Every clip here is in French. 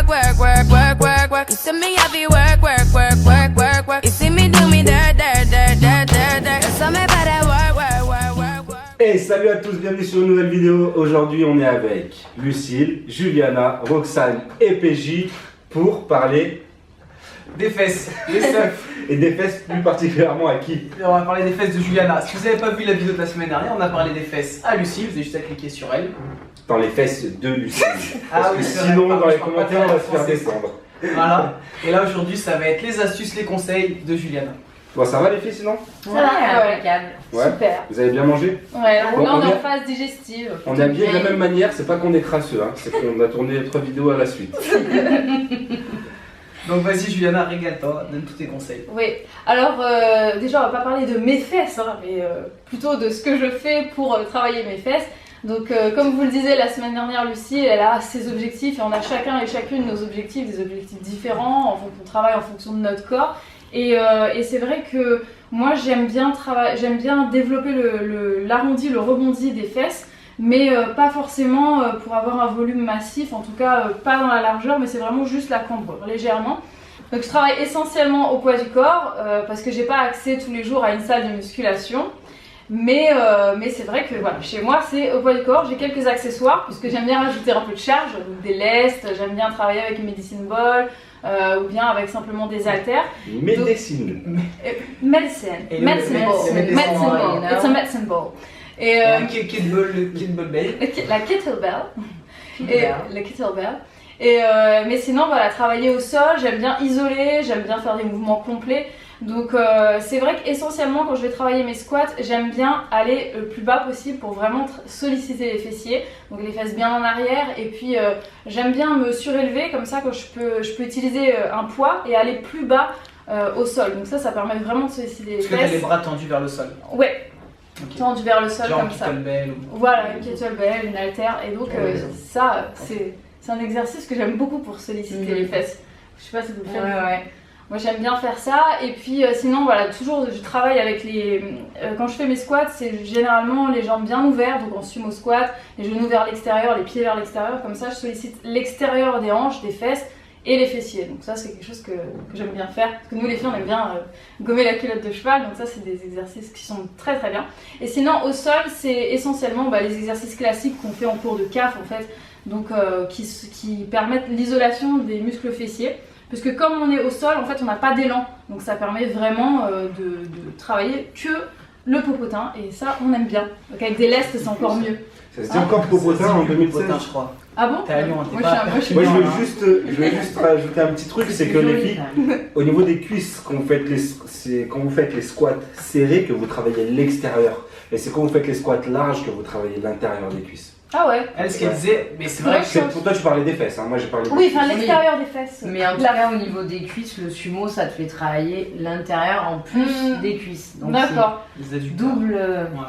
work, work, work, work, work. You see me heavy work, work, work, work, work, work. You see me do me dirt, dirt, dirt, dirt, dirt, dirt. You saw me better work, work, work, work, work. Hey, salut à tous, bienvenue sur une nouvelle vidéo. Aujourd'hui, on est avec Lucille, Juliana, Roxane et PJ pour parler des fesses, des seufs. Et des fesses plus particulièrement à qui? On va parler des fesses de Juliana. Si vous n'avez pas vu la vidéo de la semaine dernière, on a parlé des fesses à Lucie, vous avez juste à cliquer sur elle. Dans les fesses de Lucille. Ah Parce oui, que c'est sinon, vrai, dans les je parle commentaires, pas on va se faire français. descendre. Voilà. Et là aujourd'hui, ça va être les astuces, les conseils de Juliana. Bon, ça va les filles sinon? Ça va, impeccable. Ouais. Super. Vous avez bien mangé? Ouais, Bon, là on on est est- en phase digestive. On est habillés de la même manière, c'est pas qu'on est crasseux, hein, c'est qu'on a tourné 3 vidéos à la suite. Donc vas-y Juliana, régale-toi, donne tous tes conseils. Oui, alors déjà on va pas parler de mes fesses, hein, mais plutôt de ce que je fais pour travailler mes fesses. Donc comme vous le disiez la semaine dernière, Lucie, elle a ses objectifs et on a chacun et chacune nos objectifs, des objectifs différents, on travaille en fonction de notre corps. Et c'est vrai que moi j'aime bien développer l'arrondi, le rebondi des fesses, mais pas forcément pour avoir un volume massif, en tout cas pas dans la largeur, mais c'est vraiment juste la cambrure, légèrement. Donc je travaille essentiellement au poids du corps parce que j'ai pas accès tous les jours à une salle de musculation. Mais c'est vrai que voilà, chez moi c'est au poids du corps, j'ai quelques accessoires puisque j'aime bien rajouter un peu de charge, donc des lestes, j'aime bien travailler avec une medicine ball ou bien avec simplement des haltères. Médecine. Medicine Et ball, it's a medicine ball. Et Kettlebell bell. la kettlebell. Et la kettlebell. Mais sinon voilà, travailler au sol, j'aime bien isoler, j'aime bien faire des mouvements complets. Donc c'est vrai qu'essentiellement quand je vais travailler mes squats, j'aime bien aller le plus bas possible pour vraiment solliciter les fessiers, donc les fesses bien en arrière, et puis j'aime bien me surélever comme ça quand je peux utiliser un poids et aller plus bas au sol. Donc ça permet vraiment de solliciter les Est-ce que t'as les fesses. bras tendus vers le sol? Ouais, Ok. tendu vers le sol Genre comme ça. kettlebell ou... Voilà, une kettlebell, une haltère, et donc Ouais. ça c'est un exercice que j'aime beaucoup pour solliciter les fesses. Je sais pas si vous le faites. Ouais. Moi j'aime bien faire ça, et puis sinon voilà, toujours je travaille avec les... quand je fais mes squats, c'est généralement les jambes bien ouvertes, donc en sumo squat, les genoux vers l'extérieur, les pieds vers l'extérieur, comme ça je sollicite l'extérieur des hanches, des fesses et les fessiers. Donc ça c'est quelque chose que j'aime bien faire, parce que nous les filles on aime bien gommer la culotte de cheval, donc ça c'est des exercices qui sont très très bien. Et sinon au sol c'est essentiellement les exercices classiques qu'on fait en cours de CAF en fait, donc qui permettent l'isolation des muscles fessiers. Parce que comme on est au sol, en fait, on n'a pas d'élan. Donc ça permet vraiment de travailler que le popotin. Et ça, on aime bien. Donc avec des lestes, c'est encore mieux. Ça se dit encore popotin en 2016? Popotin, je crois. Ah bon? T'es à Lyon, t'es Moi, pas- je suis Moi bien, hein. je veux juste rajouter un petit truc, c'est que les filles, au niveau des cuisses, quand vous faites les squats serrés, que vous travaillez l'extérieur. Et c'est quand vous faites les squats larges que vous travaillez l'intérieur des cuisses. Ah ouais? Elle, ce qu'elle Ouais. disait, mais c'est vrai que Pour toi tu parlais des fesses, hein. Moi j'ai parlé des Oui, cuisses. enfin l'extérieur des fesses. Mais en tout cas, au niveau des cuisses, le sumo, ça te fait travailler l'intérieur en plus des cuisses. Donc D'accord. les c'est adducteurs. double.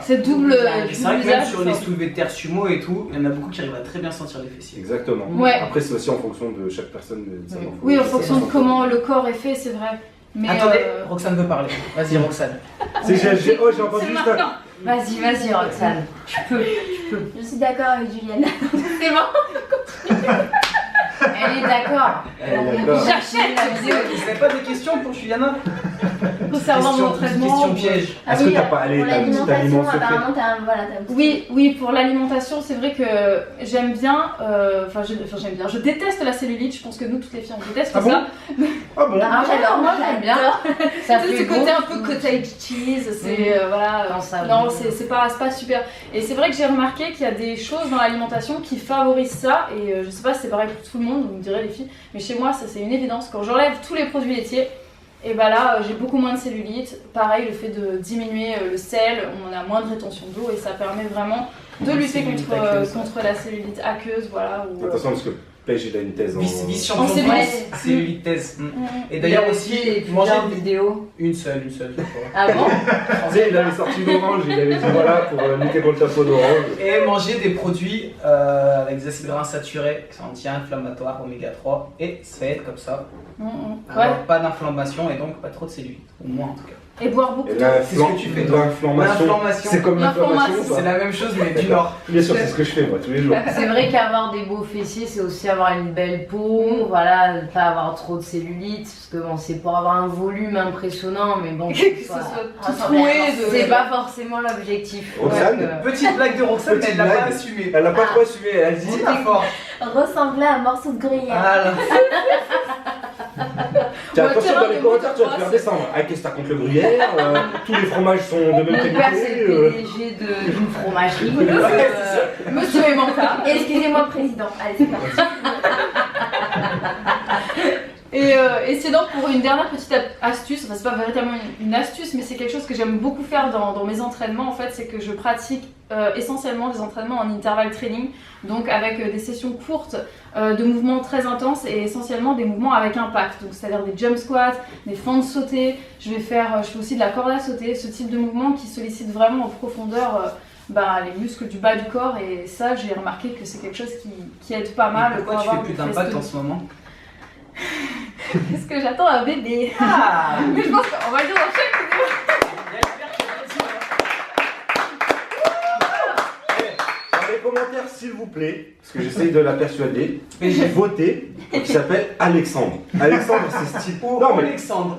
C'est double. Et c'est vrai que même usage, sur les ça. soulevés de terre sumo et tout, il y en a beaucoup qui arrivent à très bien sentir les fessiers. Exactement. Ouais. Après c'est aussi en fonction de chaque personne. Oui, en fonction de comment le corps est fait, c'est vrai. Mais Attendez, Roxane veut parler. Vas-y Roxane. J'ai entendu juste un... Vas-y, Roxane. Tu peux. Je suis d'accord avec Juliana. c'est bon. Elle est d'accord. d'accord. J'achète la vidéo Vous n'avez pas des questions pour Juliana? concernant mon entraînement. Question piège. Est-ce que t'as pas allé pour t'as un petit aliment l'alimentation, secret? apparemment, t'as un petit Oui, pour l'alimentation, c'est vrai que j'aime bien, j'aime bien, je déteste la cellulite, je pense que nous, toutes les filles, on déteste Ah bon? ça. Ah bon? Ah, j'adore, moi j'aime bien. Ça C'est fait ce côté un peu gonfler. cottage cheese, c'est voilà. Non, ça Non, va. c'est pas super. Et c'est vrai que j'ai remarqué qu'il y a des choses dans l'alimentation qui favorisent ça, et je sais pas si c'est pareil pour tout le monde, vous me direz les filles, mais chez moi, ça c'est une évidence. Quand j'enlève tous les produits laitiers, et bah là, j'ai beaucoup moins de cellulite. Pareil, le fait de diminuer le sel, on a moins de rétention d'eau, et ça permet vraiment de lutter Cellulite contre aqueuse. contre la cellulite aqueuse, voilà. Ou, Attention parce que Pêche il a une thèse en... Vice-champion En de cellulite. France, cellulite thèse. Et Il d'ailleurs a aussi, manger manger une vidéo. une seule, je crois. Ah bon? Tu sais, il avait sorti l'orange, il avait dit voilà pour lutter contre la peau d'orange. Et manger des produits avec des acides gras saturés, qui sont anti-inflammatoires, oméga 3, et ça aide comme ça. Ouais. Alors, pas d'inflammation et donc pas trop de cellulite, au moins en tout cas. Et boire beaucoup Et d'eau. C'est ce que tu fais, toi. L'inflammation. C'est comme l'inflammation, L'inflammation. C'est la même chose, mais du nord. Bien sûr, c'est ce que je fais moi tous les jours. C'est vrai qu'avoir des beaux fessiers, c'est aussi avoir une belle peau, voilà, ne pas avoir trop de cellulite, parce que bon, c'est pour avoir un volume impressionnant, mais bon, Que ce voilà. soit tout Ressembler à troué un de. C'est pas forcément l'objectif. Roxane Donc, Petite blague de Roxane, mais Petite elle l'a pas blague. assumée. Elle n'a pas trop assumé, elle a dit. C'est pas fort. Ressembler à un morceau de gruyère. Ah là. Tiens, Ouais, attention terrain dans les de commentaires, tu vas te motocross. faire descendre. Ah, qu'est-ce que t'as contre le gruyère tous les fromages sont de même Mon père, c'est qualité. le PDG d'une fromagerie. Monsieur Emanta. Excusez-moi, président. Allez, c'est parti. Et c'est donc pour une dernière petite astuce, enfin c'est pas véritablement une astuce, mais c'est quelque chose que j'aime beaucoup faire dans mes entraînements en fait, c'est que je pratique essentiellement des entraînements en interval training, donc avec des sessions courtes de mouvements très intenses et essentiellement des mouvements avec impact, donc c'est-à-dire des jump squats, des fentes sautées, je fais aussi de la corde à sauter, ce type de mouvement qui sollicite vraiment en profondeur les muscles du bas du corps, et ça j'ai remarqué que c'est quelque chose qui aide pas mal. Pourquoi pour tu fais avoir plus des d'impact fesses en ce moment? Parce que j'attends un bébé. Ah. Mais je pense qu'on va le dire dans chaque vidéo. Dans les commentaires, s'il vous plaît, parce que j'essaye de la persuader, Mais j'ai votez pour qui s'appelle Alexandre. Alexandre, c'est stylé. Non, mais Alexandre.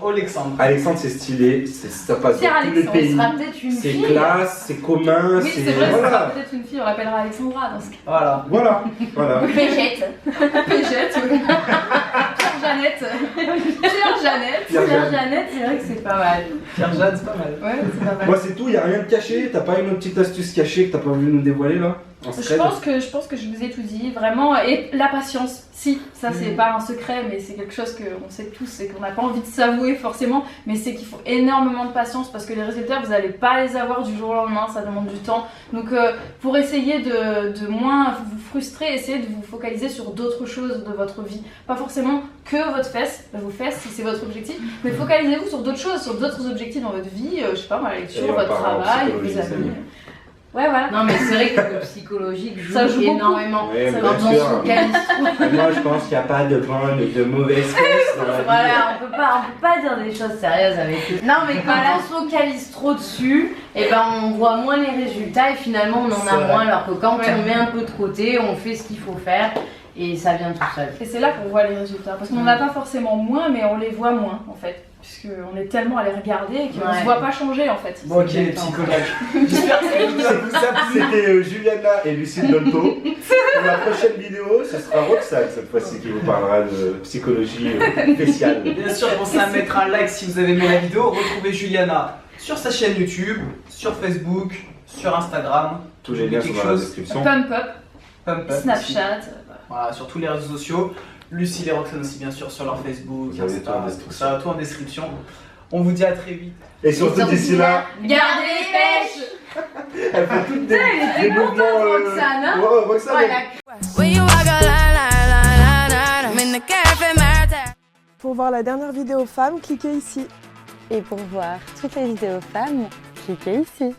Alexandre, c'est stylé, ça passe Pierre dans tous les Alexandre, Ce pays. sera peut-être une C'est fille. classe, c'est commun, Oui, c'est vrai, ça Voilà. sera peut-être une fille, on l'appellera Alexandra dans ce cas. Voilà. Voilà. Végète. Péchette, Pierre-Jeannette. Pierre-Jeannette. Pierre Jeannette, c'est vrai que c'est pas mal. Pierre-Jeanne, c'est pas mal. Ouais, c'est pas mal. Moi, c'est tout, il n'y a rien de caché. T'as pas une autre petite astuce cachée que t'as pas voulu nous dévoiler là en Je secret pense que je vous ai tout dit, vraiment. Et la patience, si, ça c'est pas un secret, mais c'est quelque chose qu'on sait tous et qu'on n'a pas envie de s'avouer forcément, mais c'est qu'il faut énormément de patience parce que les résultats, vous n'allez pas les avoir du jour au lendemain, ça demande du temps. Donc pour essayer de moins vous frustrer, essayez de vous focaliser sur d'autres choses de votre vie. Pas forcément que vos fesses si c'est votre objectif, mais focalisez-vous sur d'autres choses, sur d'autres objectifs dans votre vie, je sais pas, la lecture, Et on votre part en travail, psychologie, vos c'est amis. mieux. Ouais, voilà. Non, mais c'est vrai que le psychologique joue, Ça joue beaucoup. énormément. Ouais, Ça mais va Quand bien on sûr. se focalise trop. Moi, je pense qu'il n'y a pas de point de mauvaise fesses dans la vie. Voilà, on peut pas dire des choses sérieuses avec eux. Non, mais quand on se focalise trop dessus, et ben on voit moins les résultats et finalement on en C'est a vrai. moins. Alors que quand Ouais. on met un peu de côté, on fait ce qu'il faut faire et ça vient tout seul. Et c'est là qu'on voit les résultats. Parce qu'on n'en a pas forcément moins, mais on les voit moins en fait. Puisqu'on est tellement à les regarder qu'on ne se Ouais. voit pas changer en fait. Bon, ok, les psychologues. J'espère que ça vous a plu. C'était Juliana et Lucille Dolto. Pour la prochaine vidéo, ce sera Roxane cette fois-ci qui vous parlera de psychologie faciale. Bien sûr, pensez à mettre un like si vous avez aimé la vidéo. Retrouvez Juliana sur sa chaîne YouTube, sur Facebook, sur Instagram. Tous les liens sont Quelque dans la chose. description. Pump Up, Pump Up aussi. Snapchat. Voilà, sur tous les réseaux sociaux. Lucille et Roxane aussi, bien sûr, sur leur Facebook, Vous avez Insta, tout en tout description. ça, tout en description. On vous dit à très vite. Et surtout d'ici là, Gardez les pêches. elle fait toutes des était mouvements. Roxane, hein. Ouais, Roxane, Voilà. When you walk a line, I'm in the cafe, Martin. Pour voir la dernière vidéo femme, cliquez ici. Et pour voir toutes les vidéos femmes, cliquez ici.